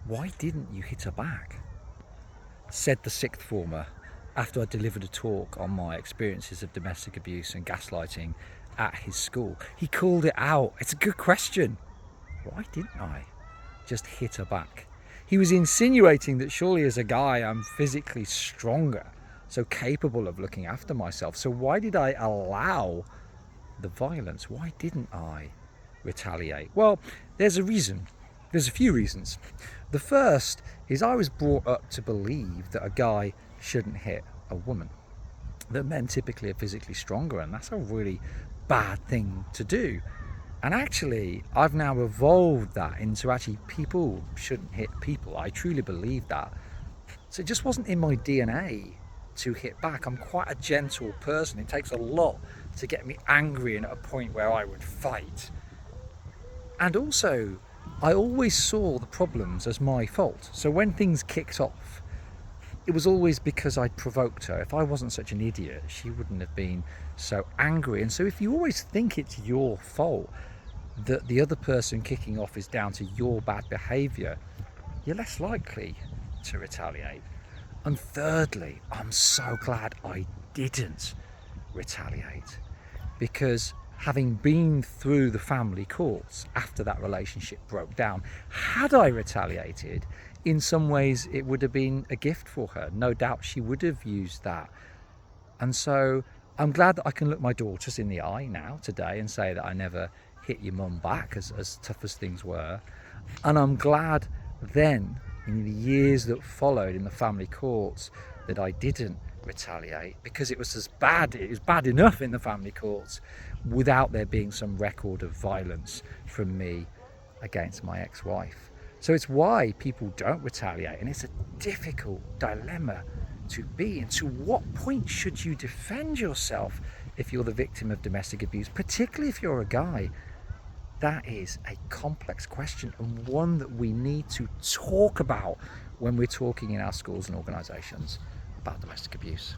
why didn't you hit her back? Said the sixth former after I delivered a talk on my experiences of domestic abuse and gaslighting at his school. He called it out. It's a good question. Why didn't I just hit her back? He was insinuating that surely as a guy I'm physically stronger, so capable of looking after myself. So why did I allow the violence? Why didn't I retaliate? Well, there's a reason. There's a few reasons. The first is I was brought up to believe that a guy shouldn't hit a woman, that men typically are physically stronger, and that's a really bad thing to do. And actually, I've now evolved that into actually people shouldn't hit people. I truly believe that. So it just wasn't in my DNA to hit back. I'm quite a gentle person. It takes a lot to get me angry and at a point where I would fight. And also, I always saw the problems as my fault. So when things kicked off, it was always because I'd provoked her. If I wasn't such an idiot, she wouldn't have been so angry. And so if you always think it's your fault, that the other person kicking off is down to your bad behaviour, you're less likely to retaliate. And thirdly, I'm so glad I didn't retaliate, because having been through the family courts after that relationship broke down, had I retaliated, in some ways it would have been a gift for her. No doubt she would have used that. And so I'm glad that I can look my daughters in the eye now today and say that I never hit your mum back, as tough as things were. And I'm glad then, in the years that followed in the family courts, that I didn't retaliate, because it was bad enough in the family courts without there being some record of violence from me against my ex-wife. So it's why people don't retaliate, and it's a difficult dilemma to be in. To what point should you defend yourself if you're the victim of domestic abuse, particularly if you're a guy? That is a complex question, and one that we need to talk about when we're talking in our schools and organisations about domestic abuse.